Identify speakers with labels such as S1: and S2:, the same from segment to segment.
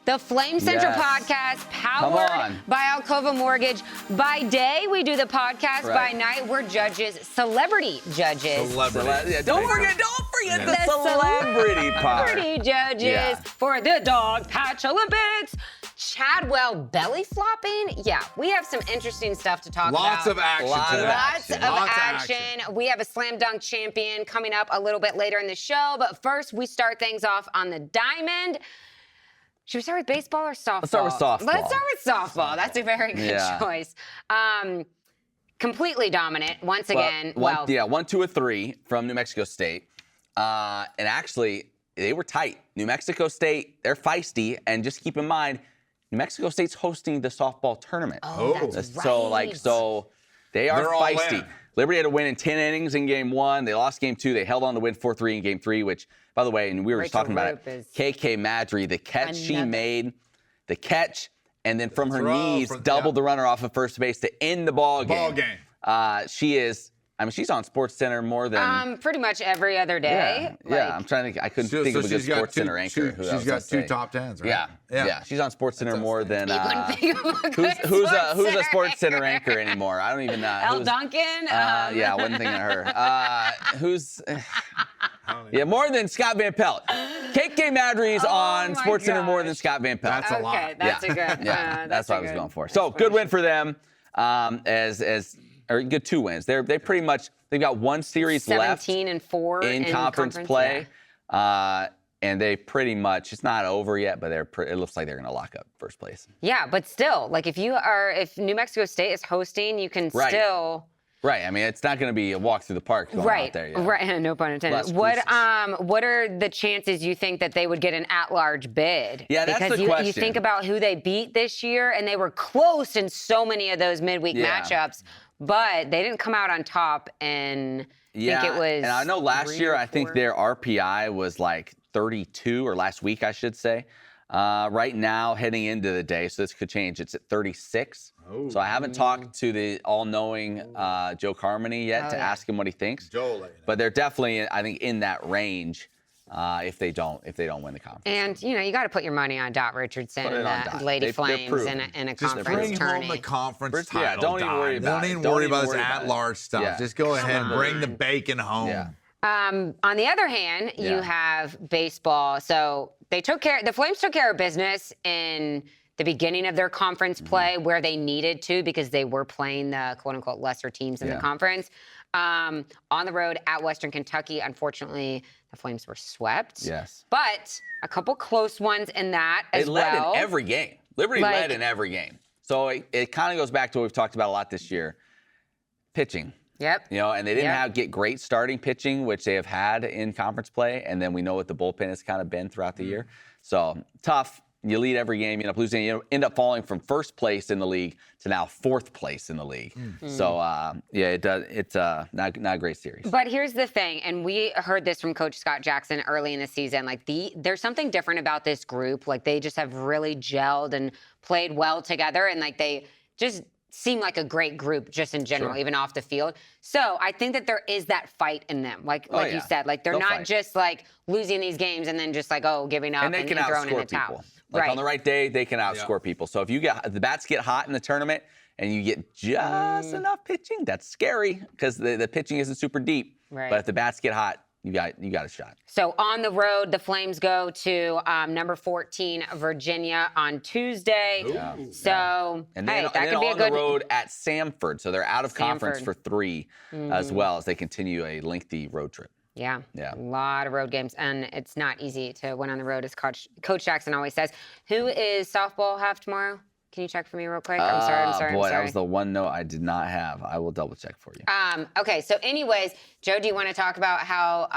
S1: The Flame Central podcast, powered by Alcova Mortgage. By day, we do the podcast. By night, we're judges, celebrity judges.
S2: Don't forget the celebrity part.
S1: Celebrity judges for the Dog Patch Olympics. Chadwell belly flopping. Yeah, we have some interesting stuff to talk about.
S2: Lots of action.
S1: Lots of action. We have a slam dunk champion coming up a little bit later in the show. But first, we start things off on the diamond. Should we start with baseball or softball?
S2: Let's start with softball.
S1: Let's start with softball. That's a very good choice. Completely dominant once again.
S3: 1, 2, or 3 from New Mexico State. And actually, they were tight. New Mexico State, they're feisty. And just keep in mind, New Mexico State's hosting the softball tournament.
S1: Oh, that's right.
S3: So they are feisty.
S2: In.
S3: Liberty had to win in 10 innings in game 1. They lost game 2. They held on to win 4-3 in game 3, which, by the way, and we were just talking about it, KK Madry, the catch she made, the catch, and then from her knees, doubled the runner off of first base to end the ball game. She's on SportsCenter more than...
S1: pretty much every other day.
S3: Yeah, I'm trying to think. I couldn't think of a good SportsCenter anchor.
S2: She's got 2 top 10s, right?
S3: Yeah. She's on SportsCenter more than...
S1: who's
S3: a SportsCenter anchor anymore? I don't even know.
S1: Elle Duncan?
S3: I wasn't thinking of her. More than Scott Van Pelt. KK Madry's on SportsCenter more than Scott Van Pelt.
S2: That's a lot.
S1: Okay, that's a good...
S3: that's what I was going for. So, good win for them. Or good 2 wins. They've got 1 series left
S1: 17-4
S3: in conference play.
S1: Yeah.
S3: And they pretty much, it's not over yet, but it looks like they're going to lock up first place.
S1: Yeah, but still, like if New Mexico State is hosting, you can still...
S3: Right. I mean, it's not going to be a walk through the park going out there.
S1: Right. No pun intended. What are the chances you think that they would get an at-large bid?
S3: Yeah, that's
S1: because
S3: the question.
S1: You think about who they beat this year, and they were close in so many of those midweek matchups, but they didn't come out on top. And I think it was.
S3: And I know last year, I think their RPI was like 32, or last week, I should say. Right now, heading into the day, so this could change. It's at 36. So I haven't talked to the all-knowing Joe Carmody yet to ask him what he thinks. But they're definitely, I think, in that range if they don't win the conference.
S1: And you got to put your money on Dot Richardson and the Lady Flames in a conference
S2: bring
S1: tourney.
S2: Home the conference title.
S3: Yeah, don't even worry about it.
S2: Don't even worry about this at-large stuff. Yeah. Just go ahead and bring the bacon home.
S3: Yeah.
S1: On the other hand, you have baseball. So the Flames took care of business in the beginning of their conference play where they needed to because they were playing the quote-unquote lesser teams in the conference. On the road at Western Kentucky, unfortunately, the Flames were swept.
S3: Yes.
S1: But a couple close ones in that as well.
S3: They led in every game. Liberty led in every game. So it kind of goes back to what we've talked about a lot this year. Pitching.
S1: Yep.
S3: And they didn't get great starting pitching, which they have had in conference play. And then we know what the bullpen has kind of been throughout the year. So tough. You lead every game, you end up losing. You end up falling from first place in the league to now 4th place in the league. So, it does. It's not a great series.
S1: But here's the thing, and we heard this from Coach Scott Jackson early in the season. Like there's something different about this group. Like they just have really gelled and played well together, and like they just seem like a great group just in general, even off the field. So I think that there is that fight in them. Like you said, like they're not just like losing these games and then just like, giving up and throwing in the towel.
S3: Like on the right day, they can outscore people. So if the bats get hot in the tournament and you get just enough pitching, that's scary because the pitching isn't super deep.
S1: Right.
S3: But if the bats get hot, you got a shot.
S1: So on the road, the Flames go to number 14, Virginia on Tuesday.
S3: And then on the road at Samford. So they're out of conference for 3 as well as they continue a lengthy road trip.
S1: Yeah, a lot of road games, and it's not easy to win on the road, as Coach Jackson always says. Who is softball have tomorrow? Can you check for me real quick? I'm sorry.
S3: That was the one note I did not have. I will double check for you.
S1: Okay, so anyways, Joe, do you want to talk about how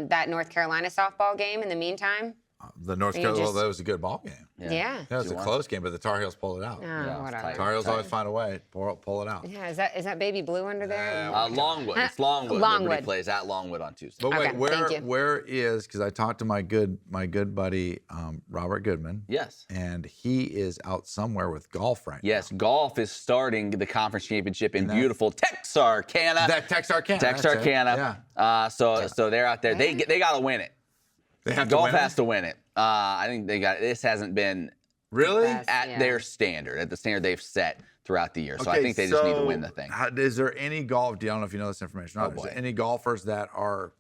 S1: that North Carolina softball game in the meantime?
S2: The North Carolina, that was a good ball game.
S1: Yeah.
S2: It was a close game, but the Tar Heels pulled it out.
S1: Whatever.
S2: Tar Heels always find a way to pull it out.
S1: Yeah, is that baby blue under there?
S3: Longwood. It's Longwood. Liberty plays at Longwood on Tuesday.
S2: But wait, where is, because I talked to my good buddy, Robert Goodman.
S3: Yes.
S2: And he is out somewhere with golf right now.
S3: Yes, golf is starting the conference championship in beautiful Texarkana.
S2: Texarkana.
S3: Yeah. So they're out there. They got to win it.
S2: They have
S3: golf
S2: to win
S3: has to win it. I think this hasn't been
S2: Really?
S1: Best,
S3: at their standard, at the standard they've set throughout the year. So I
S2: Okay,
S3: think they just need to win the thing.
S2: Is there any golf? I don't know if you know this information.
S3: Oh,
S2: Is there
S3: boy.
S2: any golfers that are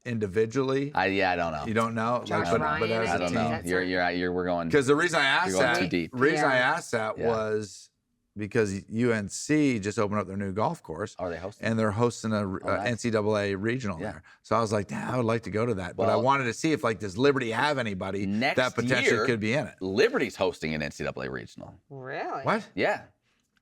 S2: individually?
S3: I don't know.
S2: You don't know?
S1: Josh
S2: but
S1: Ryan
S2: as
S1: is
S2: a
S3: I don't
S1: team.
S3: know.
S1: That's
S3: We're going.
S2: Because the reason I asked
S3: You're going
S2: that,
S3: too deep.
S2: I
S1: Yeah.
S2: asked that
S3: Yeah.
S2: was because UNC just opened up their new golf course.
S3: Are they hosting?
S2: And they're hosting a
S3: nice.
S2: NCAA regional
S3: Yeah.
S2: there. So I was like, damn, I would like to go to that. But I
S3: Well,
S2: wanted to see if, like, does Liberty have anybody
S3: next
S2: that potentially
S3: year,
S2: could be in it?
S3: Liberty's hosting an NCAA regional.
S1: Really?
S2: What?
S3: Yeah,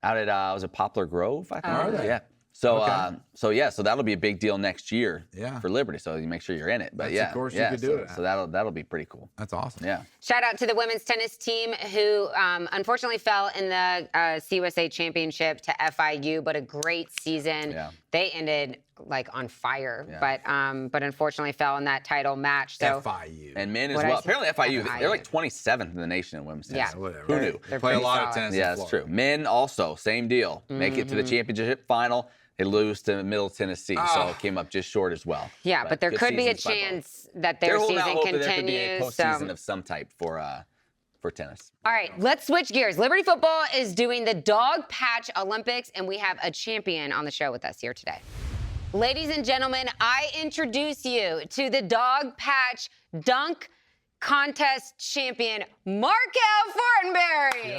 S3: out at was it Poplar Grove? I think.
S1: Are
S2: they?
S3: Yeah. So
S2: Okay.
S3: so that'll be a big deal next year.
S2: Yeah.
S3: For Liberty. So you make sure you're in it. But
S2: That's
S3: yeah,
S2: the course you
S3: yeah.
S2: could do
S3: so,
S2: it at.
S3: so that'll be pretty cool.
S2: That's awesome.
S3: Yeah.
S1: Shout out to the women's tennis team who unfortunately fell in the CUSA championship to FIU, but a great season.
S3: Yeah.
S1: They ended like on fire,
S3: Yeah.
S1: but unfortunately fell in that title match. So
S2: FIU.
S3: And men as
S1: What'd I
S3: well.
S1: say?
S3: Apparently FIU, they're like
S1: FIU.
S3: 27th in the nation in women's tennis.
S1: Yeah.
S2: Whatever.
S3: Who knew?
S1: they're
S2: Play a
S1: pretty
S2: lot
S1: solid.
S2: of tennis.
S3: Yeah,
S2: in
S3: that's
S2: Florida.
S3: true. Men also, same deal. Make it to the championship final. They lose to Middle Tennessee, so it came up just short as well.
S1: Yeah, but there
S3: good
S1: could be a
S3: seasons by both.
S1: chance that
S3: They're
S1: their
S3: holding out
S1: season
S3: hope that there could be a
S1: continues.
S3: postseason of some type for tennis.
S1: All right, let's switch gears. Liberty Football is doing the Dog Patch Olympics, and we have a champion on the show with us here today. Ladies and gentlemen, I introduce you to the Dog Patch Dunk Contest champion, Markel Fortenberry.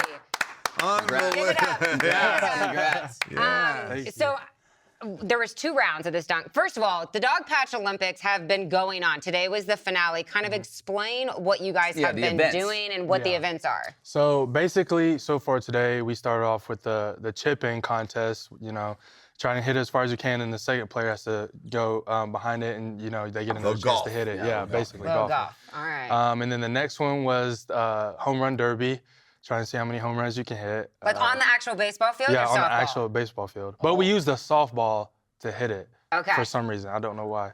S1: Give it up.
S3: Congrats.
S1: So there was 2 rounds of this dunk. First of all, the Dog Patch Olympics have been going on. Today was the finale. Kind of explain what you guys have
S3: the
S1: been
S3: events.
S1: doing and what the events are.
S4: So basically, so far today, we started off with the chip-in contest, trying to hit it as far as you can, and the second player has to go behind it, and, they get another chance
S2: golf.
S4: to hit it.
S2: Yeah,
S4: Basically
S1: Little
S4: golf.
S1: golf. All right.
S4: And then the next one was home run derby, trying to see how many home runs you can hit.
S1: Like on the actual baseball field
S4: Yeah,
S1: or
S4: on the
S1: softball?
S4: actual baseball field. But we used a softball to hit it
S1: Okay.
S4: for some reason. I don't know why.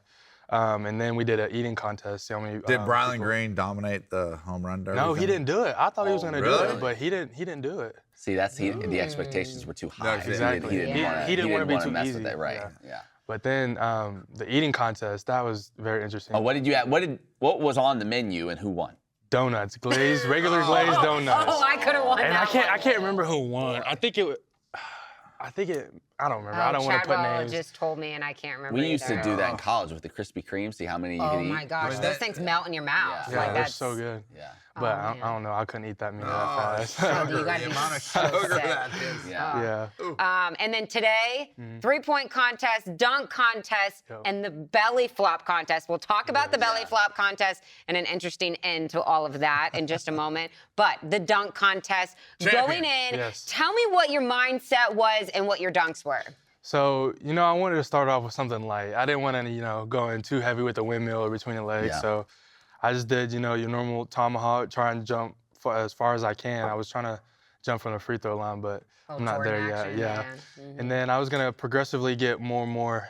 S4: And then we did an eating contest. See how many,
S2: Did Brylan
S4: people-
S2: Green dominate the home run derby?
S4: No, he
S2: thing?
S4: didn't do it. I thought he was going to do
S2: really?
S4: it, but he didn't do it.
S3: See, that's the expectations were too high.
S4: exactly.
S3: He didn't
S1: Yeah.
S3: want to.
S4: He didn't wanna be too
S3: mess
S4: easy.
S3: with it, right?
S4: Yeah.
S3: Yeah.
S4: But then the eating contest, that was very interesting.
S3: Oh, what did you have? What was on the menu and who won?
S4: Donuts, regular glazed donuts.
S1: Oh, I could have won
S4: and
S1: that
S4: I can't remember who won. I don't remember. I don't want to put
S1: Chadwell
S4: names.
S1: just told me, and I can't remember.
S3: We used to
S1: either.
S3: do that in college with the Krispy Kreme. See how many you
S1: Oh
S3: could eat.
S1: my gosh,
S2: Right.
S1: those things melt in your mouth.
S3: Yeah.
S4: Yeah,
S1: Like
S4: they're
S1: that's
S4: so good.
S3: Yeah.
S4: But
S1: man.
S4: I don't know. I couldn't eat that many that fast.
S1: Oh, you gotta
S2: the
S1: be
S2: amount of
S1: so
S2: sugar
S1: sick.
S2: that is.
S3: Yeah.
S4: yeah.
S1: And then today, 3-point contest, dunk contest,
S4: Yep.
S1: and the belly flop contest. We'll talk about the belly flop contest and an interesting end to all of that in just a moment. But the dunk contest,
S2: Champion.
S1: going in,
S4: Yes.
S1: tell me what your mindset was and what your dunks were.
S4: So, I wanted to start off with something light. I didn't want to, go in too heavy with the windmill or between the legs.
S3: Yeah.
S4: So I just did, your normal tomahawk, try and jump as far as I can. I was trying to jump from the free throw line, but I'm not there
S1: Jordan
S4: yet.
S1: action,
S4: Yeah.
S1: man.
S4: And then I was going to progressively get more and more,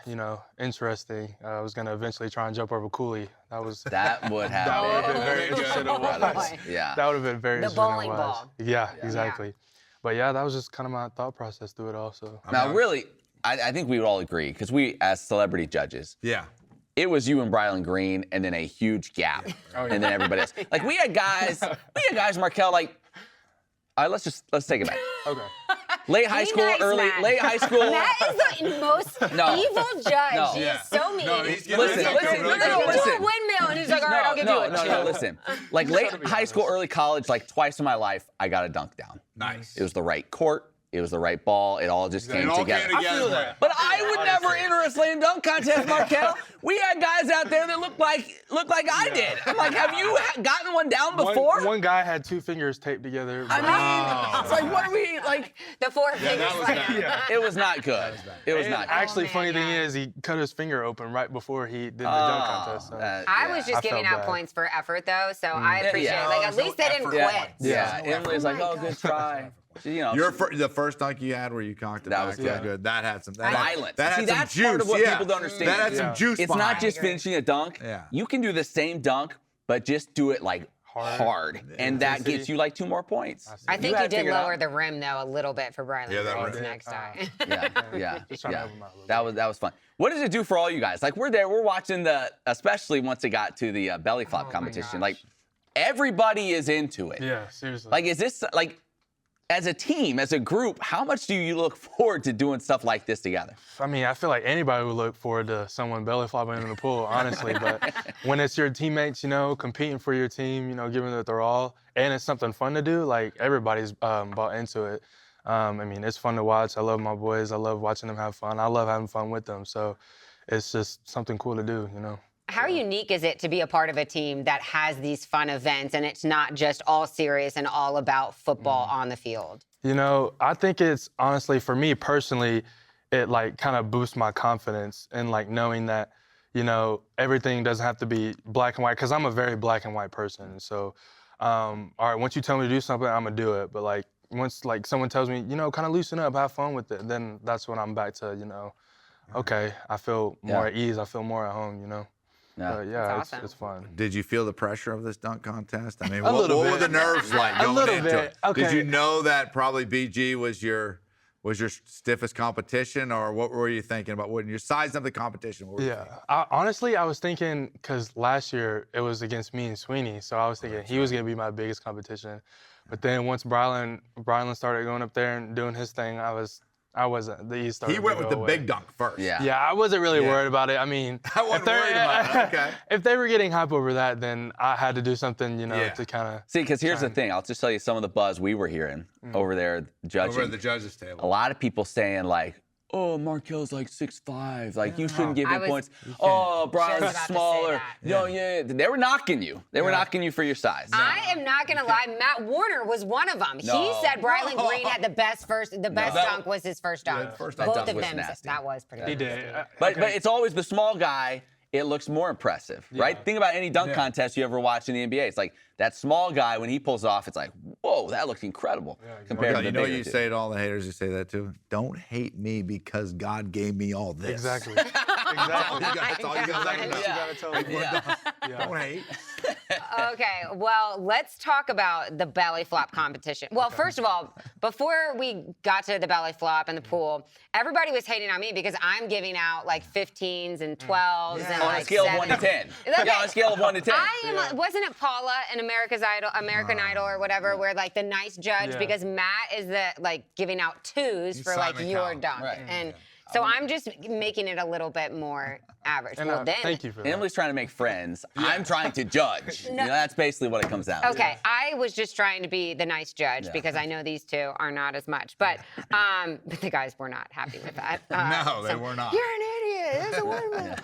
S4: interesting. I was going to eventually try and jump over Cooley.
S3: That would
S4: That
S3: have
S4: would have been very interesting to watch.
S1: boy.
S3: Yeah.
S4: That would have been very
S1: The
S4: interesting
S1: bowling
S4: to watch.
S1: ball.
S4: Yeah, exactly. But yeah, that was just kind of my thought process through it all. So
S3: Now, really, I think we would all agree, because we, as celebrity judges,
S2: Yeah.
S3: it was you and Brylan Green, and then a huge gap, and then everybody else. Like we had guys, Markel. Like, all right, let's take it back.
S4: okay.
S3: Late high
S1: Be
S3: school,
S1: nice, Matt.
S3: late high school.
S1: That is the most
S3: No.
S1: evil judge.
S3: No.
S1: He
S2: Yeah.
S1: is so mean.
S2: No, he's getting
S3: Listen,
S2: ready to
S3: listen,
S2: go
S3: no,
S2: really
S3: no,
S2: good.
S1: Do
S3: listen.
S1: a windmill, and he's like, all right, I'll give you a two.
S3: No, listen. Like late high school, early college, like twice in my life, I got a dunk down.
S2: Nice.
S3: It was the right court. It was the right ball. It all just came
S2: It all
S3: together.
S2: came together.
S3: But I would never enter a slam dunk contest, Markel. We had guys out there that looked like I did. I'm like, have you gotten one down before?
S4: One guy had 2 fingers taped together.
S3: I mean, it's like, what are we like?
S1: The 4 fingers.
S2: that was
S1: slam.
S2: bad.
S3: It was not good. It was
S4: And
S3: not good.
S4: actually,
S1: man,
S4: funny thing
S1: yeah.
S4: is, he cut his finger open right before he did the dunk contest. So.
S1: I was just
S4: I
S1: giving
S4: felt
S1: out
S4: bad.
S1: points for effort, though, so I appreciate
S3: Yeah.
S1: it. Like,
S2: No,
S1: at
S2: there's
S1: least
S2: no
S1: they didn't
S2: effort.
S1: quit.
S3: Yeah,
S2: Yeah.
S3: Emily's like,
S1: my
S3: oh, good try.
S2: The first dunk you had where you cocked it
S3: That
S2: back
S3: was
S2: was
S3: good.
S2: good. That had some
S3: Violence.
S2: That had
S3: See,
S2: some
S3: that's
S2: juice.
S3: part of what
S2: yeah.
S3: people don't understand.
S2: That had
S4: Yeah.
S2: some juice.
S3: It's
S2: behind
S3: not just
S1: agree.
S3: finishing a dunk.
S2: Yeah.
S3: You can do the same dunk, but just do it like hard. And that
S4: Intensity.
S3: gets you like 2 more points.
S1: I think
S3: had
S1: you
S3: it
S1: did
S3: figured
S1: lower
S3: out.
S1: the rim, though, a little bit for Brian.
S2: Yeah, that
S1: Green's
S2: rim.
S1: next time.
S3: Yeah.
S4: Just trying to help him out a little
S3: That was fun. What does it do for all you guys? Like we're there, we're watching especially once it got to the belly flop competition.
S1: gosh.
S3: Like everybody is into it.
S4: Yeah, seriously.
S3: Like, is this like, as a team, as a group, how much do you look forward to doing stuff like this together?
S4: I mean, I feel like anybody would look forward to someone belly flopping in the pool, honestly. But when it's your teammates, competing for your team, giving it their all, and it's something fun to do, like everybody's bought into it. I mean, it's fun to watch. I love my boys. I love watching them have fun. I love having fun with them. So it's just something cool to do,
S1: How unique is it to be a part of a team that has these fun events and it's not just all serious and all about football on the field?
S4: I think it's honestly, for me personally, it like kind of boosts my confidence in like knowing that, everything doesn't have to be black and white, because I'm a very black and white person. So, all right, once you tell me to do something, I'm gonna do it. But like once like someone tells me, kind of loosen up, have fun with it, then that's when I'm back to, okay, I feel more at ease, I feel more at home,
S3: Yeah.
S4: Yeah,
S1: awesome.
S4: it's fun.
S2: Did you feel the pressure of this dunk contest? I mean,
S4: A little
S2: what were
S4: bit.
S2: the nerves like
S4: A
S2: going
S4: little
S2: into
S4: bit.
S2: it?
S4: Okay.
S2: Did you know that probably BG was your stiffest competition, or what were you thinking about when you sized up the competition? What were you
S4: Yeah,
S2: thinking?
S4: honestly, I was thinking, because last year it was against me and Sweeney, so I was thinking he was gonna be my biggest competition. But then once Brylan started going up there and doing his thing, I wasn't. The ease started
S2: He went
S4: to
S2: with
S4: go
S2: the
S4: away.
S2: big dunk first.
S3: Yeah.
S4: Yeah, I wasn't really
S2: Yeah.
S4: worried about it. I mean,
S2: I wasn't worried about it. Okay.
S4: if they were getting hype over that, then I had to do something,
S2: Yeah.
S4: to kind of.
S3: See, because here's the thing. I'll just tell you some of the buzz we were hearing over there judging.
S2: Over at the judges'
S3: A
S2: table.
S3: lot of people saying like, oh, Markel's like 6'5", like you shouldn't give
S1: I
S3: him
S1: was
S3: points. Oh,
S1: just
S3: Brian's
S1: about to say
S3: smaller.
S1: that.
S3: No, yeah. They were knocking you. They were knocking you for your size.
S1: I am not gonna lie. Matt Warner was one of them.
S3: No.
S1: He said Brylan
S2: No.
S1: Green had the best dunk was his first dunk.
S2: Yeah, first
S3: dunk.
S1: Both
S3: That
S1: of
S3: was
S1: them.
S3: nasty.
S1: That was pretty.
S4: He
S1: good.
S4: did.
S3: But it's always the small guy. It looks more impressive, right? Think about any dunk contest you ever watch in the NBA. It's like that small guy, when he pulls it off, it's like, whoa, that looks incredible compared to the
S2: You know
S3: bigger
S2: you
S3: dude.
S2: say to all the haters who say that too? Don't hate me because God gave me all this.
S4: Exactly.
S2: That's all you gotta know.
S3: Yeah.
S2: Don't hate.
S1: Okay, well, let's talk about the belly flop competition. Well, first of all, before we got to the belly flop and the pool, everybody was hating on me because I'm giving out like 15s and 12s and
S3: On
S1: like
S3: a scale of 1 to
S1: 7s.
S3: 10.
S1: Okay.
S3: Yeah, on a scale of 1 to 10.
S1: I am. Wasn't it Paula in American Idol or whatever, where like the nice judge,
S4: Yeah.
S1: because Matt is the like giving out 2s for like
S2: Simon
S1: your
S2: Cowell.
S1: dunk,
S3: Right.
S1: and so I'm just making it a little bit more average.
S4: And,
S1: Well, then,
S4: thank you for that.
S3: Emily's trying to make friends. I'm trying to judge. You know, that's basically what it comes down to.
S1: Okay, I was just trying to be the nice judge because I know these two are not as much, but the guys were not happy with that.
S2: No, they were not.
S1: You're an idiot. It's a woman.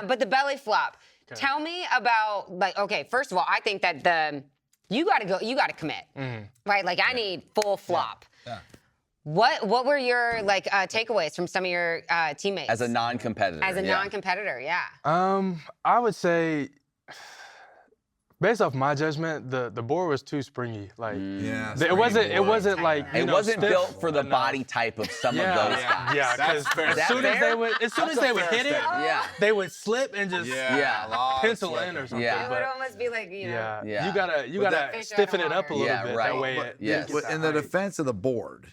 S1: But the belly flop. Tell me about first of all, I think that you got to commit, right? Like I need full flop.
S2: Yeah.
S1: What were your takeaways from some of your teammates
S3: As a non-competitor.
S1: As a
S3: yeah.
S1: non-competitor? Yeah.
S4: I would say, based off my judgment, the board was too springy. Like,
S2: Yeah.
S4: it wasn't like
S3: It wasn't
S4: stiff
S3: built for the
S4: enough.
S3: body type of some of those guys.
S4: Yeah,
S2: That's
S4: because
S2: fair.
S4: as
S3: That
S4: soon as
S3: fair?
S4: they would hit it,
S3: Yeah.
S4: they would slip and just
S2: Yeah. a lot of
S4: pencil
S2: slipping.
S4: in or something.
S3: Yeah.
S1: It
S4: But
S1: would almost be like
S4: yeah,
S3: Yeah.
S4: you gotta
S2: But that-
S1: Fish out
S4: stiffen
S1: of
S4: it up a
S1: water.
S4: little
S3: Yeah,
S4: bit.
S3: right.
S4: That way,
S2: But-
S4: it
S3: Yes.
S2: But in the defense of the board,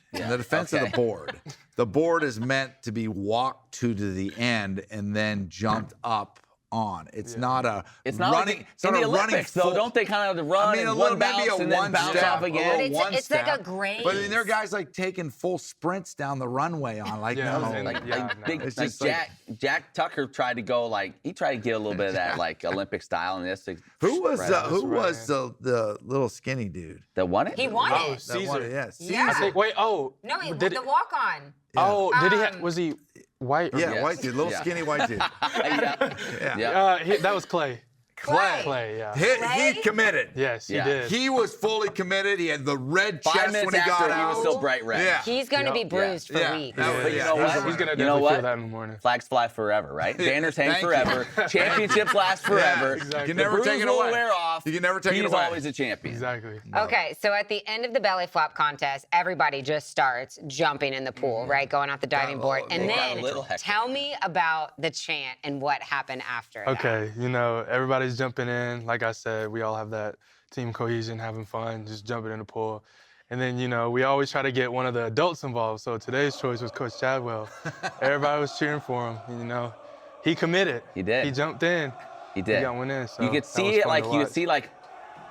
S2: the board is meant to be walked to the end and then jumped up on. It's not a
S3: It's not
S2: running.
S3: like
S2: it's
S3: in
S2: not
S3: the
S2: a running
S3: Olympics, though.
S2: full-
S3: Don't they kind of run
S2: I mean,
S3: and
S2: a little
S3: one bounce
S2: maybe a
S3: and then
S2: one
S3: bounce
S2: step,
S3: off again?
S2: a one
S1: It's like
S2: step.
S1: a graze.
S2: But then there are guys like taking full sprints down the runway on like
S4: Yeah,
S2: no.
S4: and
S3: Like,
S4: Yeah,
S3: like
S4: no.
S3: big,
S2: It's
S3: like
S2: just like-
S3: Jack Tucker tried to go he tried to get a little bit of that like Olympic style and this.
S2: Who was
S3: right
S2: the
S3: on.
S2: who was the little skinny dude?
S3: That won it?
S1: He won
S4: Oh,
S1: it.
S2: That won it,
S4: Caesar.
S2: yes.
S1: Yeah.
S4: I think. Wait. Oh.
S1: No,
S4: did
S1: the
S4: it?
S1: walk on.
S4: Oh, did he?
S1: Um,
S4: Was he white? Or
S2: Yeah,
S3: Yes.
S2: white dude, little
S3: Yeah.
S2: skinny white dude.
S3: yeah.
S2: Yeah.
S3: Yeah.
S4: That was Clay.
S1: Clay.
S4: Clay. Yeah.
S2: He committed.
S4: Yes, he
S3: Yeah.
S4: did.
S2: He was fully committed. He had the red
S3: 5
S2: chest
S3: minutes
S2: when he got
S3: after,
S2: out.
S3: he was still bright red.
S2: Yeah.
S1: He's going to be
S4: Yep.
S1: bruised for
S2: Yeah.
S1: weeks.
S2: That was-
S3: But you
S2: yeah,
S3: know
S2: he's
S3: what?
S2: a
S4: He's gonna
S3: You know
S4: definitely
S3: what?
S4: feel that in the morning.
S3: Flags fly forever, right? Banners hang
S2: Thank you.
S3: forever. Championships last forever.
S2: You can
S3: The
S2: never
S3: bruise
S2: take it
S3: will
S2: away.
S3: wear off.
S2: You can never take it
S3: He's
S2: away.
S3: always a champion.
S4: Exactly.
S1: Okay, so at the end of the belly flop contest, everybody just starts jumping in the pool, right? Going off the diving board. And
S3: it got a
S1: then
S3: little hectic.
S1: tell me about the chant and what happened after that.
S4: Okay, everybody's jumping in. Like I said, we all have that team cohesion, having fun, just jumping in the pool. And then, we always try to get one of the adults involved. So today's choice was Coach Chadwell. Everybody was cheering for him. He committed.
S3: He did.
S4: He jumped in.
S3: He did.
S4: He got one in. So
S3: You could
S4: that
S3: see
S4: was
S3: it
S4: fun
S3: like
S4: to
S3: you could
S4: watch.
S3: see like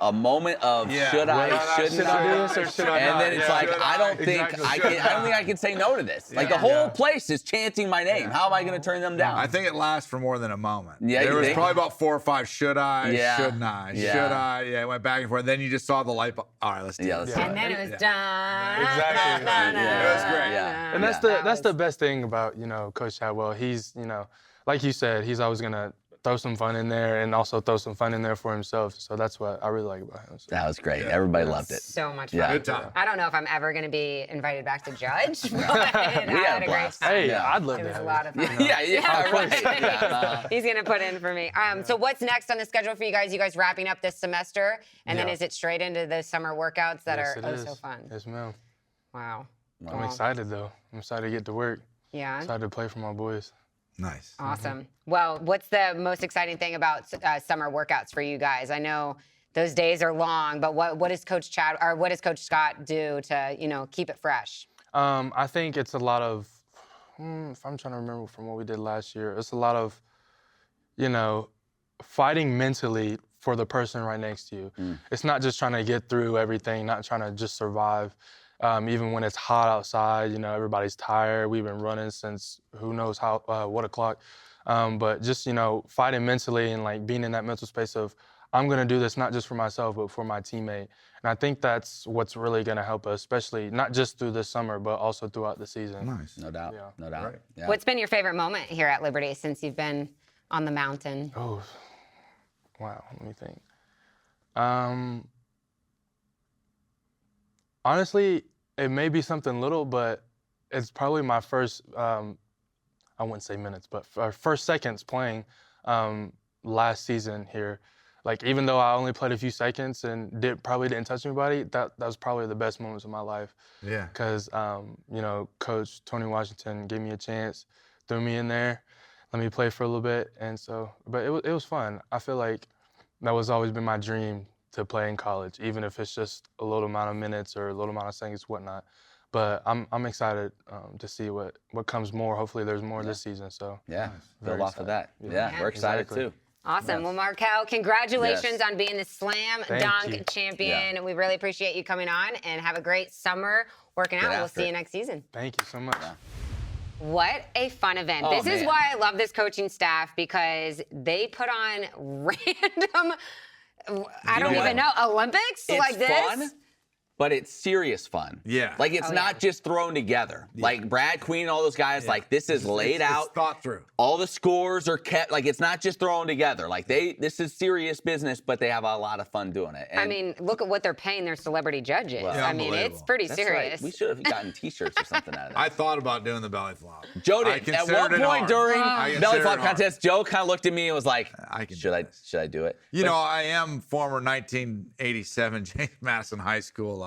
S3: a moment of should I do this,
S4: or should I
S3: and
S4: not?
S3: then it's like I don't think I can say no to this. Like the whole place is chanting my name. How am I going to turn them down?
S2: I think it lasts for more than a moment.
S3: Yeah,
S2: there
S3: you
S2: was
S3: think?
S2: probably about 4 or 5. Should I?
S3: Yeah.
S2: Shouldn't I?
S3: Yeah.
S2: Should I? Yeah, it went back and forth. And then you just saw the light bulb. All right, let's do it.
S1: And then it was done.
S4: Exactly.
S2: It was great.
S3: Yeah.
S4: And that's the best thing about, Coach Chadwell. He's, like you said, he's always gonna throw some fun in there and also throw some fun in there for himself. So that's what I really like about him. So.
S3: That was great. Everybody loved it.
S1: So much fun.
S3: Yeah.
S2: Good time.
S1: I don't know if I'm ever going to be invited back to judge, but
S3: We
S1: I
S3: had
S1: had
S3: a
S1: a great
S3: blast.
S1: time.
S4: Hey,
S3: Yeah.
S4: I'd love
S1: It
S4: to
S1: was
S4: have
S1: a
S4: you.
S1: lot of fun.
S3: Yeah,
S1: right.
S3: right.
S1: He's going to put in for me. So what's next on the schedule for you guys? You guys wrapping up this semester, and then
S4: Yeah.
S1: is it straight into the summer workouts that
S4: Yes,
S1: are
S4: it is.
S1: so fun?
S4: Yes, ma'am.
S1: Wow.
S4: I'm excited though. I'm excited to get to work.
S1: Yeah.
S4: Excited to play for my boys.
S2: Nice.
S1: Awesome. Well, what's the most exciting thing about summer workouts for you guys? I know those days are long, but what does Coach Scott do to keep it fresh?
S4: I think it's a lot of, if I'm trying to remember from what we did last year, it's a lot of, fighting mentally for the person right next to you. It's not just trying to get through everything, not trying to just survive. Even when it's hot outside, everybody's tired. We've been running since who knows what o'clock. But just, fighting mentally and like being in that mental space of, I'm going to do this not just for myself, but for my teammate. And I think that's what's really going to help us, especially not just through this summer, but also throughout the season.
S2: Nice.
S3: No doubt.
S4: Yeah.
S3: No doubt.
S2: Right.
S3: Yeah.
S1: What's been your favorite moment here at Liberty since you've been on the mountain?
S4: Oh, wow. Let me think. Honestly, it may be something little, but it's probably my first, I wouldn't say minutes, but first seconds playing last season here. Like, even though I only played a few seconds and probably didn't touch anybody, that was probably the best moments of my life.
S2: Yeah.
S4: Because, Coach Tony Washington gave me a chance, threw me in there, let me play for a little bit. And so, but it was fun. I feel like that was always been my dream to play in college, even if it's just a little amount of minutes or a little amount of seconds, whatnot. But I'm excited to see what comes more. Hopefully there's more this season. So
S3: Yeah.
S4: Very
S3: Build off of that.
S4: excited.
S3: Yeah.
S1: Yeah.
S3: We're excited
S4: Exactly.
S3: too.
S1: Awesome. Well, Markel, congratulations
S3: Yes.
S1: on being the slam
S4: Thank
S1: dunk
S4: you.
S1: champion. We really appreciate you coming on, and have a great summer working
S3: Get
S1: out. We'll
S3: after
S1: see
S3: it.
S1: you next season.
S4: thank you so much.
S1: What a fun event.
S3: Oh,
S1: This is
S3: man.
S1: why I love this coaching staff, because they put on random, I don't
S3: know
S1: even
S3: what?
S1: know, Olympics
S3: It's
S1: like this.
S3: fun, but it's serious fun.
S2: Yeah.
S3: Like it's
S1: Oh,
S3: not
S1: yeah.
S3: just thrown together. Like Brad Queen and all those guys, like this is laid
S2: It's
S3: out.
S2: thought through.
S3: All the scores are kept. Like it's not just thrown together. Like this is serious business, but they have a lot of fun doing it.
S1: I
S3: And
S1: mean, look at what they're paying their celebrity judges.
S3: Well,
S1: I mean, it's
S2: unbelievable.
S1: pretty
S3: that's right.
S1: serious.
S3: We should have gotten T-shirts or something out of that.
S2: I thought about doing the belly flop.
S3: Joe
S2: I
S3: did. At
S2: considered
S3: one
S2: it
S3: point
S2: hard.
S3: during
S2: I
S3: belly
S2: considered
S3: flop
S2: it hard.
S3: contest, Joe kind of looked at me and was like,
S2: I can do
S3: "Should I?
S2: this."
S3: Should I do it?"
S2: You know, I am former 1987 James Madison High School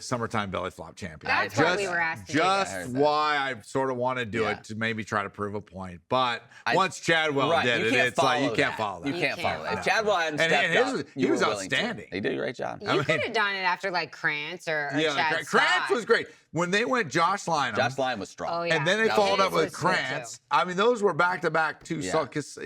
S2: summertime belly flop champion.
S1: That's what we were asked to do.
S3: I
S2: Just
S3: heard that.
S2: why I sort of want to do
S3: Yeah.
S2: it, to maybe try to prove a point. But once Chadwell
S3: Right,
S2: did
S3: you
S2: it,
S3: can't
S2: it's like you
S3: follow
S2: can't
S3: that.
S2: follow that.
S3: You can't
S1: can't
S3: follow that.
S1: follow
S3: If Chadwell hadn't
S2: And
S3: stepped
S2: his-
S3: up,
S2: he
S3: you
S2: was
S3: were willing to.
S2: outstanding.
S3: He did a great job.
S1: You could have done it after like Krantz or
S2: Yeah,
S1: Chad
S2: Krantz
S1: Scott.
S2: was great. When they went Josh Lynam,
S3: Josh Lyon was strong.
S1: Oh, yeah.
S2: and then they
S1: That
S2: followed
S1: was-
S2: up with
S1: was good, too.
S2: Krantz. I mean, those were back-to-back two.
S3: Yeah.
S2: Because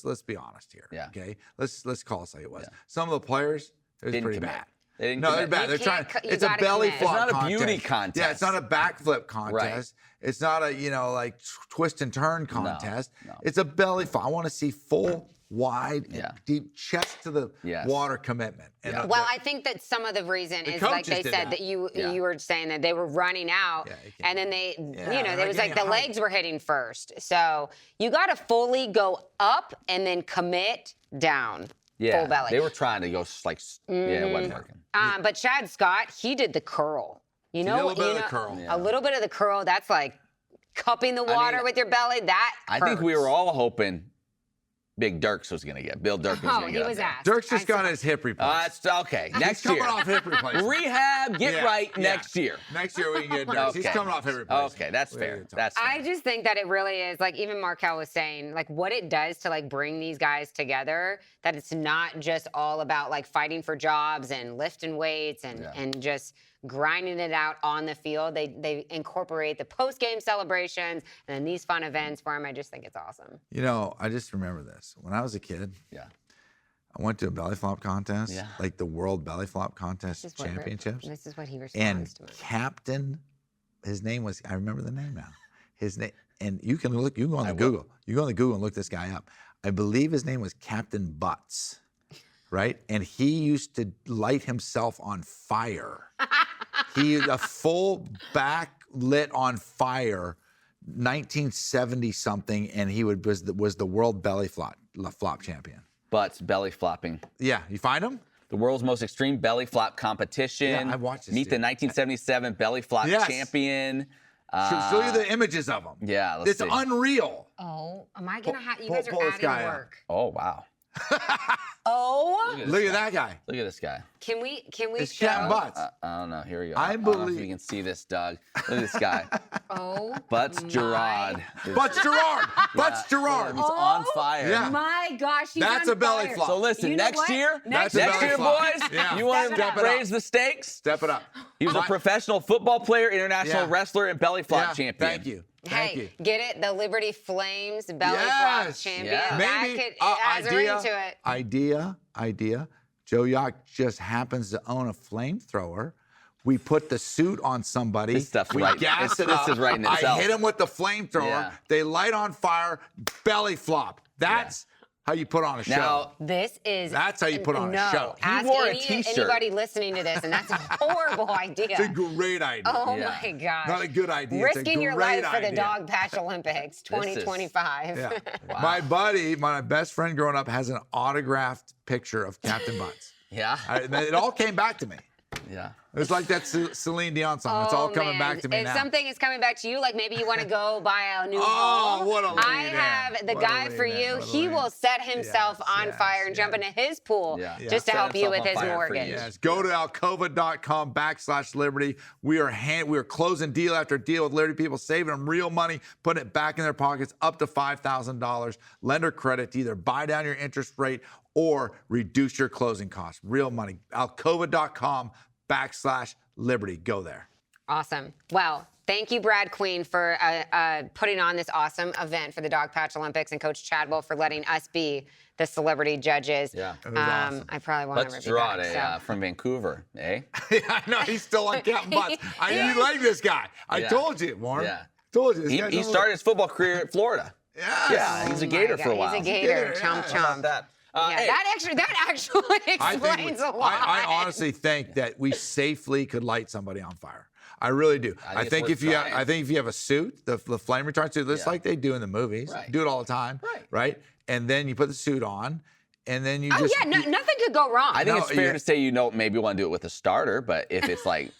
S2: let's be honest here.
S3: Yeah.
S2: Okay. Let's call it like it was.
S3: Yeah.
S2: Some of the players, it was
S3: Didn't
S2: pretty
S3: commit.
S2: bad.
S3: They didn't
S2: No,
S3: commit.
S2: they're bad.
S1: You
S2: They're trying.
S1: can't co- you
S2: It's a
S1: gotta
S2: belly
S1: commit.
S2: flop.
S3: It's not a
S2: contest.
S3: beauty contest.
S2: Yeah, it's not a backflip contest. It's not a like twist and turn contest.
S3: no.
S2: It's a belly flop. I want to see full, wide, and
S3: Yeah.
S2: deep chest to the
S3: Yes.
S2: water commitment. And
S3: Yeah.
S1: Well, I think that some of the reason is like
S2: coaches
S1: they
S2: did
S1: said
S2: that.
S1: that you
S3: Yeah.
S1: you were saying that they were running out,
S2: Yeah, you can't-
S1: and then they
S2: Yeah,
S1: it
S2: they're
S1: was
S2: getting
S1: like the
S2: height.
S1: legs were hitting first. So you got to fully go up and then commit down.
S3: Yeah,
S1: Full belly.
S3: they were trying to go like, yeah, it wasn't working.
S1: But Chad Scott, he did the curl. You
S2: did a
S1: know,
S2: little bit of the curl.
S1: a little bit of the curl. That's like cupping the water with your belly. That
S3: I think we
S1: hurts.
S3: were all hoping Big Dirks was going to get. Bill Dirk was
S1: Oh,
S3: going to
S1: he
S3: get.
S1: was
S3: up there.
S1: asked.
S2: Dirk's just
S1: I
S2: got
S1: saw-
S2: his hip replaced.
S3: That's okay. Next
S2: He's coming
S3: year,
S2: off hip replacement.
S3: rehab, get
S2: Yeah,
S3: right
S2: yeah.
S3: next year.
S2: Next year we can get Dirk. He's
S3: Okay.
S2: coming off hip replacement.
S3: Okay, that's fair. That's fair.
S1: I just think that it really is, like even Markel was saying, like what it does to like bring these guys together, that it's not just all about like fighting for jobs and lifting weights and just grinding it out on the field. They incorporate the post-game celebrations and then these fun events for them. I just think it's awesome.
S2: You know, I just remember this. When I was a kid,
S3: Yeah.
S2: I went to a belly flop contest,
S3: Yeah.
S2: like the World Belly Flop Contest
S1: This is what
S2: Championships.
S1: This is what he
S2: And
S1: responds to. Me.
S2: Captain, his name was, I remember the name now. His name, and you can look, you can go on the
S3: will.
S2: Google. You go on the Google and look this guy up. I believe his name was Captain Butts, right? And he used to light himself on fire. A full back lit on fire, 1970 something, and he was the world belly flop champion.
S3: Butts belly flopping.
S2: Yeah, you find him?
S3: The world's most extreme belly flop competition.
S2: Yeah, I've watched this
S3: Meet the
S2: dude.
S3: 1977 belly flop
S2: Yes.
S3: champion.
S2: Show you the images of him.
S3: Yeah, let's
S2: It's
S3: see.
S2: unreal.
S1: Oh, am I gonna have you
S2: pull-
S1: guys
S2: pull
S1: are
S2: this
S1: adding
S2: guy up.
S1: work?
S3: Oh, wow.
S1: Oh,
S2: Look at that guy.
S3: Look at this guy.
S1: can we
S2: It's
S1: show?
S2: Captain Butts.
S3: I don't know. Here we go.
S2: I
S3: don't know if
S2: believe-
S3: you can see this, Doug. Look at this guy.
S1: Oh,
S3: Butts
S1: my-
S3: Gerard.
S2: Butts Gerard. Butts Gerard.
S3: He's on fire.
S2: Yeah.
S1: My gosh, he's
S2: That's
S1: on
S2: a belly
S1: fire.
S2: flop.
S3: So listen,
S1: You know
S3: next
S1: what?
S3: year,
S1: Next
S2: That's a
S3: next
S2: belly
S3: year,
S2: flop.
S3: boys,
S2: Yeah.
S3: you want
S1: Step
S3: to
S1: it up.
S3: raise the stakes?
S2: Step it up.
S3: He was a professional football player, international
S2: Yeah.
S3: wrestler, and belly flop
S2: Yeah,
S3: champion.
S2: Thank you. Thank
S1: Hey,
S2: you.
S1: get it? The Liberty Flames belly flop
S2: Yes.
S1: champion.
S3: Yeah.
S1: That
S2: Maybe
S1: could, it has a ring to it.
S2: Idea. Joe Yacht just happens to own a flamethrower. We put the suit on somebody.
S3: This stuff's
S2: we
S3: right.
S2: gas it
S3: This
S2: up.
S3: is right in
S2: I
S3: itself.
S2: hit him with the flamethrower.
S3: Yeah.
S2: They light on fire. Belly flop. That's how you put on a show.
S3: Now,
S1: This is
S2: That's how you put on a
S1: no.
S2: show. He
S1: Ask
S3: wore a t-shirt.
S1: anybody listening to this, and that's a horrible idea.
S2: it's a great idea.
S1: Oh
S3: Yeah.
S1: my gosh.
S2: Not a good idea. It's a
S1: Risking your
S2: great
S1: life for the
S2: idea.
S1: Dog Patch Olympics 2025.
S2: Yeah.
S3: Wow.
S2: My buddy, my best friend growing up, has an autographed picture of Captain Butts.
S3: yeah,
S2: And it all came back to me.
S3: yeah.
S2: It was like that Celine Dion song. It's all coming
S1: man.
S2: back to me
S1: if
S2: now.
S1: something is coming back to you, like maybe you want to go buy a new
S2: Oh,
S1: home.
S2: what a
S1: I
S2: lead-in.
S1: have the
S2: What a
S1: guy for
S2: lead-in.
S1: you.
S2: What a
S1: He
S2: lead-in.
S1: will set himself
S2: Yes,
S1: on
S2: yes,
S1: fire and jump
S2: yes.
S1: into his pool
S3: Yeah.
S1: just to
S3: Set
S1: help you
S3: himself
S1: with
S3: on
S1: his
S3: fire for
S1: mortgage.
S3: you.
S2: Yes, go to alcova.com/Liberty. We are closing deal after deal with Liberty people, saving them real money, putting it back in their pockets, up to $5,000. Lender credit to either buy down your interest rate or reduce your closing costs. Real money. alcova.com/Liberty. Go there.
S1: Awesome. Well, thank you, Brad Queen, for putting on this awesome event for the Dog Patch Olympics, and Coach Chadwell for letting us be the celebrity judges.
S3: Yeah.
S2: It was awesome.
S1: I probably won't
S3: Butts
S1: ever be
S3: Gerard,
S1: back. So.
S3: from Vancouver, eh?
S2: Yeah, I know. He's still on Captain Butts. You like this guy. I
S3: Yeah.
S2: told you, Warren.
S3: Yeah.
S2: Told you. This guy's
S3: He
S2: over-
S3: started his football career at Florida.
S2: Yes.
S3: Yeah, he's a
S1: Oh
S3: Gator
S1: my
S3: for a
S1: God,
S3: while.
S1: He's a Gator.
S2: Gator,
S1: Chomp
S2: yeah.
S3: How about
S1: chomp.
S3: that?
S1: Yeah,
S3: Hey,
S1: that actually explains a lot.
S2: I honestly think that we safely could light somebody on fire. I really do. I think
S3: it's
S2: if
S3: worth trying.
S2: I think if you have a suit, the flame retardant suit, just
S3: Yeah.
S2: like they do in the movies,
S3: Right.
S2: do it all the time, right? And then you put the suit on, and then you
S1: Oh
S2: just
S1: yeah, nothing could go wrong.
S3: I think
S2: No,
S3: it's fair
S2: yeah.
S3: to say maybe want to do it with a starter, but if it's like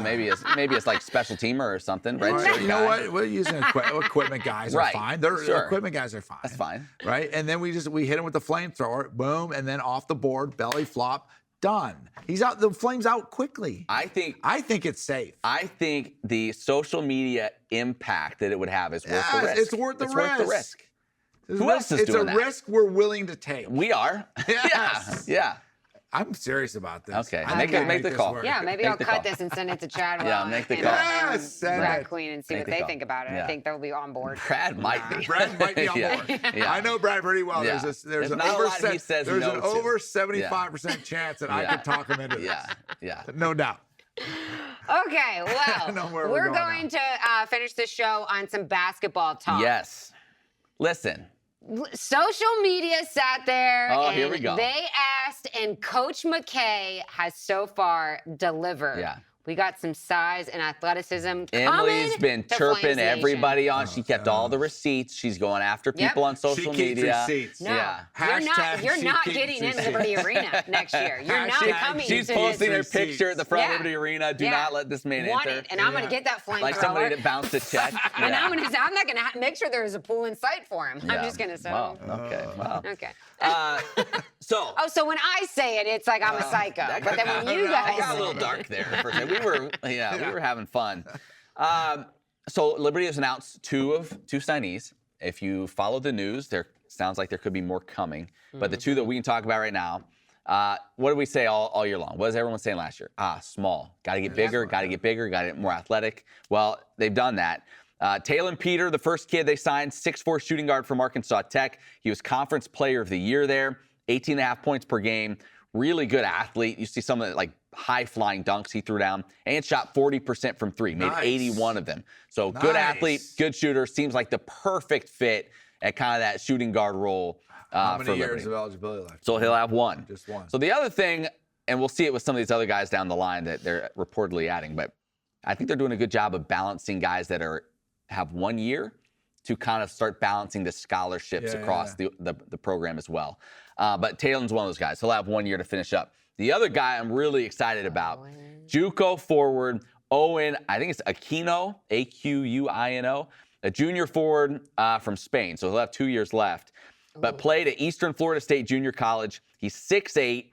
S3: maybe it's like special teamer or something, red
S2: All right,
S3: shirt
S2: you know
S3: guy.
S2: what? We're using equipment guys
S3: Right.
S2: are fine. They're
S3: Sure.
S2: equipment guys are fine.
S3: That's fine.
S2: Right? And then we hit him with the flamethrower, boom, and then off the board, belly flop, done. He's out. The flame's out quickly.
S3: I think
S2: it's safe.
S3: the social media impact that it would have is worth the
S2: Yes,
S3: risk.
S2: it's worth the risk.
S3: Who else is doing that?
S2: It's a risk we're willing to take.
S3: We are.
S2: Yes.
S3: Yeah.
S2: I'm serious about this.
S3: Okay.
S2: I
S3: Make
S2: can
S3: the
S2: this
S3: call.
S2: work.
S1: Yeah, maybe
S3: Make
S1: I'll
S3: the
S1: cut
S3: call.
S1: this and send it to Chadwell.
S3: Yeah, make the
S1: and,
S3: call.
S2: Yes, send
S1: Brad
S2: it.
S1: Queen and see
S3: Make
S1: what
S3: the
S1: they
S3: call.
S1: think about it.
S3: Yeah.
S1: I think they'll be on board.
S3: Brad might be.
S2: Brad might be on
S3: Yeah.
S2: board.
S3: Yeah.
S2: I know Brad pretty well.
S3: Yeah.
S2: There's
S3: There's
S2: an
S3: not a
S2: over
S3: lot he says
S2: there's
S3: no
S2: an
S3: to.
S2: over 75% chance that I
S3: Yeah.
S2: could talk him into this.
S3: Yeah. Yeah.
S2: No doubt.
S1: Okay,
S2: I know
S1: well,
S2: where we're
S1: we're
S2: going
S1: going to finish the show on some basketball talk.
S3: Yes. Listen.
S1: Social media sat there
S3: Oh,
S1: and
S3: here we go.
S1: they asked, and Coach McKay has so far delivered.
S3: Yeah.
S1: We got some size and athleticism.
S3: Emily's
S1: coming
S3: been
S1: to
S3: chirping
S1: Flames Nation.
S3: everybody on. She kept all the receipts. She's going after
S1: Yep.
S3: people on social
S2: She keeps
S3: media.
S2: receipts.
S1: No,
S3: Yeah.
S1: you're not.
S2: Hashtag
S1: You're
S2: she
S1: not
S2: keeps
S1: getting in
S2: receipts.
S1: Liberty Arena next year. You're not
S2: Hashtag
S1: coming.
S3: She's
S1: to
S3: posting her
S2: receipts.
S3: picture at the front
S1: Yeah.
S3: of Liberty Arena. Do
S1: Yeah.
S3: not let this man
S1: Want
S3: enter.
S1: it, and I'm gonna get that flamethrower.
S3: Like somebody that bounced a check.
S1: And
S3: Yeah.
S1: I'm not gonna make sure there's a pool in sight for him.
S3: Yeah.
S1: I'm just gonna say.
S3: Wow. Okay. Wow.
S1: Okay.
S3: So.
S1: Oh, so when I say it, it's like I'm a psycho.
S3: that
S1: But then when you
S3: It
S1: guys
S3: got a little dark there for a second. We were having fun. So Liberty has announced two signees. If you follow the news, there sounds like there could be more coming. But the two that we can talk about right now, what did we say all year long? What was everyone saying last year? Small. Got to get bigger. Got to get bigger. Got to get more athletic. Well, they've done that. Talon Peter, the first kid they signed, 6'4" shooting guard from Arkansas Tech. He was Conference Player of the Year there. 18.5 points per game. Really good athlete. You see some of the like high-flying dunks he threw down, and shot 40% from three, made 81 of them. So good athlete, good shooter. Seems like the perfect fit at kind of that shooting guard role.
S2: How many
S3: for
S2: years
S3: Liberty.
S2: of eligibility left?
S3: So he'll have one.
S2: Just one.
S3: So the other thing, and we'll see it with some of these other guys down the line that they're reportedly adding, but I think they're doing a good job of balancing guys that have 1 year to kind of start balancing the scholarships across the program as well. But Taylor's one of those guys. He'll have 1 year to finish up. The other guy I'm really excited about, JUCO forward Owen, I think it's Aquino, Aquino, a junior forward from Spain. So he'll have 2 years left. But played at Eastern Florida State Junior College. He's 6'8".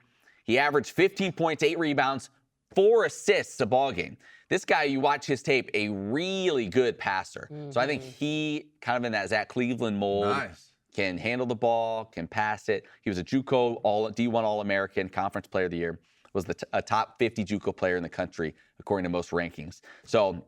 S3: He averaged 15 points, 8 rebounds, 4 assists a ball game. This guy, you watch his tape, a really good passer. So I think he, kind of in that Zach Cleveland mold, can handle the ball, can pass it. He was a JUCO D1 All-American, Conference Player of the Year. Was a top 50 JUCO player in the country, according to most rankings. So,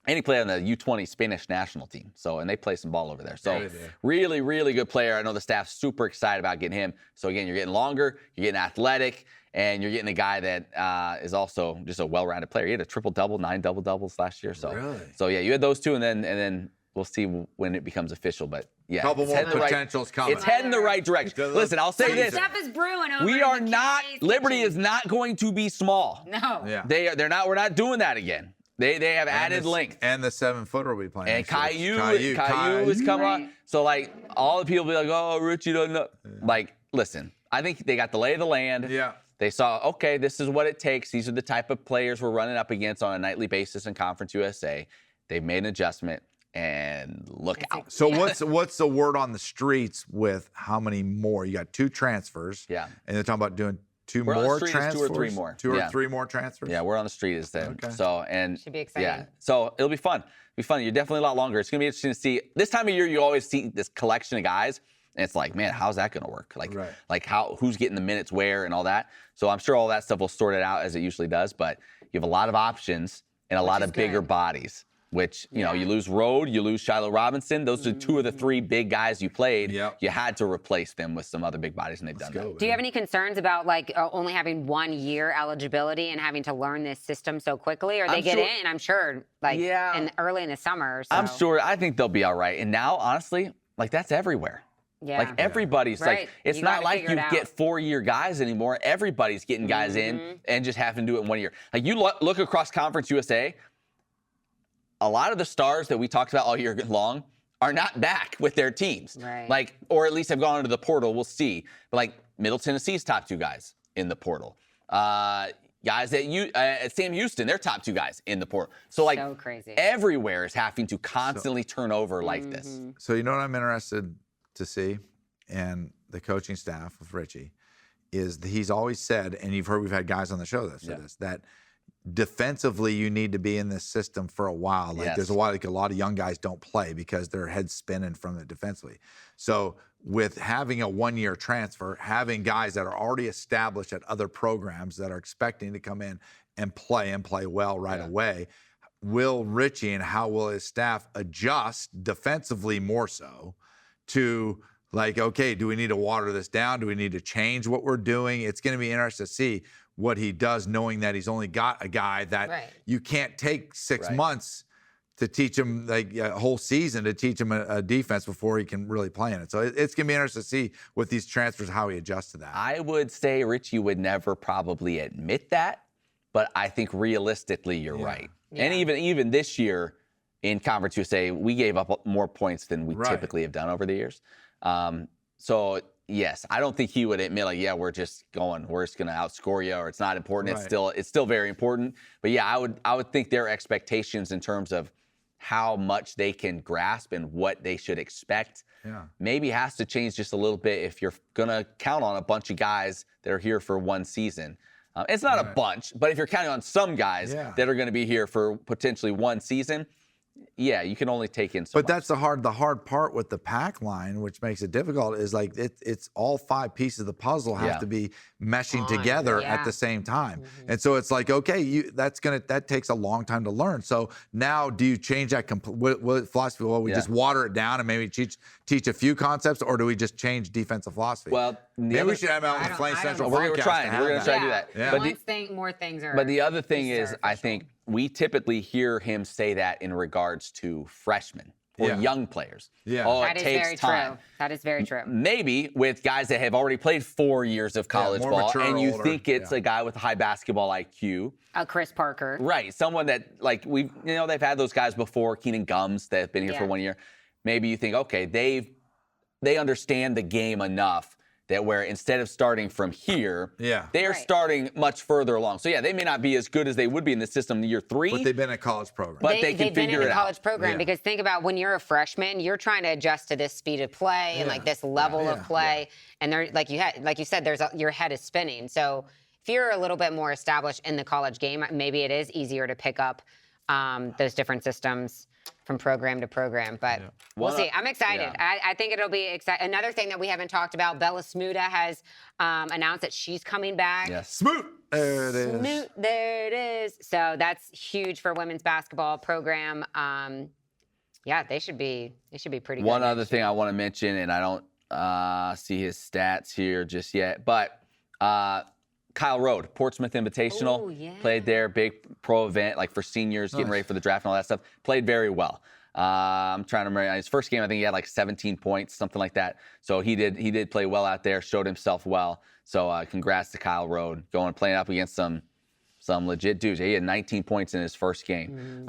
S3: and he played on the U20 Spanish national team. So, and they play some ball over there. So, really, really good player. I know the staff's super excited about getting him. So, again, you're getting longer, you're getting athletic, and you're getting a guy that is also just a well-rounded player. He had a triple-double, 9 double-doubles last year. So, so yeah, you had those two, and then we'll see when it becomes official. But yeah,
S2: couple more potentials coming.
S3: It's heading the right direction. Listen, I'll say this:
S1: stuff is brewing over
S3: we are not. Liberty is not going to be small.
S1: No.
S2: Yeah.
S3: They're not. We're not doing that again. They have added length.
S2: And the 7-footer will be playing.
S3: And Caillou is coming on. So like all the people be like, oh, Richie doesn't know. Like, listen, I think they got the lay of the land.
S2: Yeah.
S3: They saw, okay, this is what it takes. These are the type of players we're running up against on a nightly basis in Conference USA. They've made an adjustment, and look out.
S2: So what's the word on the streets with how many more? You got 2 transfers.
S3: Yeah.
S2: And they're talking about doing 2
S3: We're on the
S2: more
S3: street is
S2: transfers?
S3: 2 or 3 more.
S2: 2 or
S3: Yeah.
S2: 3 more transfers?
S3: Yeah, we're on the street is there.
S2: Okay.
S3: So, and
S1: should be exciting.
S3: Yeah. So it'll be fun. It'll be fun. You're definitely a lot longer. It's going to be interesting to see. This time of year, you always see this collection of guys. And it's like, man, how's that going to work? Like who's getting the minutes where and all that. So I'm sure all that stuff will sort it out as it usually does. But you have a lot of options and a lot of bigger bodies, which, you know, you lose Rode, you lose Shiloh Robinson. Those are 2 of the 3 big guys you played.
S2: Yep.
S3: You had to replace them with some other big bodies, and they've done that.
S1: Do you have any concerns about like only having 1 year eligibility and having to learn this system so quickly? Or they get in, I'm sure, like early in the summer. So.
S3: I'm sure. I think they'll be all right. And now, honestly, like that's everywhere.
S1: Yeah.
S3: Like everybody's like, it's not like you get 4-year guys anymore. Everybody's getting guys in and just having to do it in 1 year. Like you look across Conference USA, a lot of the stars that we talked about all year long are not back with their teams.
S1: Right.
S3: Like, or at least have gone into the portal. We'll see. But like Middle Tennessee's top 2 guys in the portal. Guys at Sam Houston, their top 2 guys in the portal. So like
S1: so crazy.
S3: Everywhere is having to constantly turn over like this.
S2: So you know what I'm interested to see, and the coaching staff with Richie, is he's always said, and you've heard we've had guys on the show that said this, that defensively you need to be in this system for a while. Like there's a lot of young guys don't play because their head's spinning from it defensively. So with having a 1-year transfer, having guys that are already established at other programs that are expecting to come in and play well right away, will Richie and how will his staff adjust defensively more so to like, okay, do we need to water this down? Do we need to change what we're doing? It's going to be interesting to see what he does, knowing that he's only got a guy that you can't take 6 months to teach him, like a whole season to teach him a defense before he can really play in it. So it's going to be interesting to see with these transfers how he adjusts to that.
S3: I would say Richie would never probably admit that, but I think realistically you're right. Yeah. And even this year in Conference USA, we gave up more points than we typically have done over the years. So yes, I don't think he would admit like, yeah, we're just going to outscore you, or it's not important. It's still very important. But yeah, I would think their expectations in terms of how much they can grasp and what they should expect maybe has to change just a little bit if you're going to count on a bunch of guys that are here for 1 season. It's not a bunch, but if you're counting on some guys that are going to be here for potentially 1 season, you can only take in so
S2: But
S3: much.
S2: that's the hard part with the pack line, which makes it difficult, is like it's all 5 pieces of the puzzle have to be meshing together at the same time. And so it's like, okay, that takes a long time to learn. So now do you change that what philosophy? Well, we just water it down and maybe teach a few concepts, or do we just change defensive philosophy?
S3: Well,
S2: maybe we should have out on the Flame Central
S3: We're
S2: podcast.
S3: trying to do that.
S1: Yeah.
S3: But
S1: More things are.
S3: But the other thing is, I think we typically hear him say that in regards to freshmen or young players.
S2: Yeah.
S3: Oh,
S1: that
S3: it
S1: is
S3: takes
S1: very
S3: time.
S1: true. That is very true.
S3: Maybe with guys that have already played 4 years of college
S2: more
S3: ball,
S2: mature,
S3: and you
S2: older.
S3: think it's a guy with a high basketball IQ.
S1: Chris Parker.
S3: Right. Someone that, like, they've had those guys before, Keenan Gums, that have been here for 1 year. Maybe you think, okay, they understand the game enough that where instead of starting from here, they're starting much further along. So, they may not be as good as they would be in the system in year 3.
S2: But they've been in a college program.
S3: But they can
S1: they've been
S3: figure
S1: in
S3: it
S1: a college
S3: out.
S1: program because think about when you're a freshman, you're trying to adjust to this speed of play and like this level of play. And there, like you said, your head is spinning. So if you're a little bit more established in the college game, maybe it is easier to pick up those different systems from program to program, but we'll see. I'm excited. I think it'll be exciting. Another thing that we haven't talked about, Bella Smuda has announced that she's coming back.
S3: Yes.
S2: Smoot! There it is.
S1: Smoot, there it is. So that's huge for women's basketball program. They should be pretty good.
S3: One other thing I want to mention, and I don't see his stats here just yet, but Kyle Rode, Portsmouth Invitational, played there, big pro event, like for seniors, getting ready for the draft and all that stuff. Played very well. I'm trying to remember his first game. I think he had like 17 points, something like that. So he did play well out there, showed himself well. So congrats to Kyle Rode, going and playing up against some legit dudes. He had 19 points in his first game.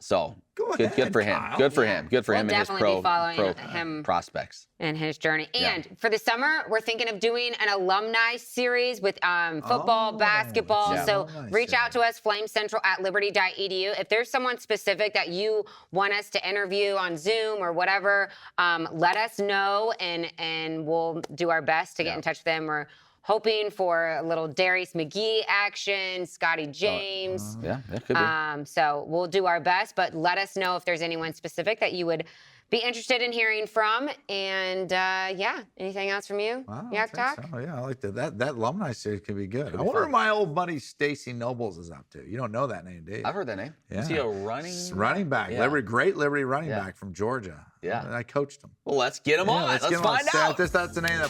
S3: So good for him.
S2: Kyle.
S3: Good for him. Good for him and his
S1: definitely be following
S3: pro
S1: him
S3: prospects.
S1: and his journey. And for the summer, we're thinking of doing an alumni series with football, basketball. So reach out to us, flamecentral@liberty.edu. If there's someone specific that you want us to interview on Zoom or whatever, let us know, and we'll do our best to get in touch with them. We're hoping for a little Darius McGee action, Scotty James.
S3: That could be.
S1: So we'll do our best, but let us know if there's anyone specific that you would be interested in hearing from. And anything else from you? Yak Talk?
S2: So. Yeah, I like that. That alumni series could be good. I wonder what my old buddy Stacy Nobles is up to. You don't know that name, do you?
S3: I've heard that name.
S2: Yeah.
S3: Is he a running
S2: back?
S3: Yeah.
S2: great Liberty running back from Georgia.
S3: Yeah.
S2: I coached him.
S3: Well, let's get him on. Let's find out.
S2: That's the name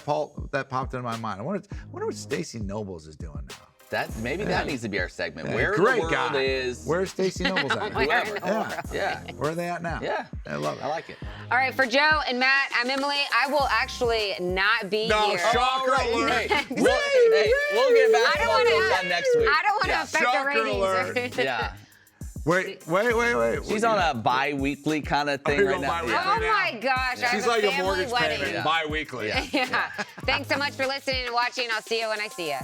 S2: that popped into my mind. I wonder what Stacy Nobles is doing now.
S3: That needs to be our segment.
S2: Yeah,
S3: Where
S2: great
S3: the world
S2: guy.
S3: is.
S2: Where's Stacy Nobles at?
S3: Whoever.
S2: Yeah. Where are they at now?
S3: Yeah.
S2: I love it.
S3: I like it.
S1: All right, for Joe and Matt, I'm Emily. I will actually not be here.
S2: Shocker alert.
S3: We'll get back to that next week.
S1: I don't want to affect
S2: Shocker
S1: the ratings.
S2: alert.
S3: Yeah.
S2: Wait.
S3: She's on a bi-weekly kind of thing right now.
S1: Oh my gosh, I
S2: She's
S1: have
S2: like
S1: a
S2: a
S1: family
S2: mortgage
S1: wedding.
S2: payment bi-weekly.
S1: Yeah. Thanks so much for listening and watching. I'll see you when I see you.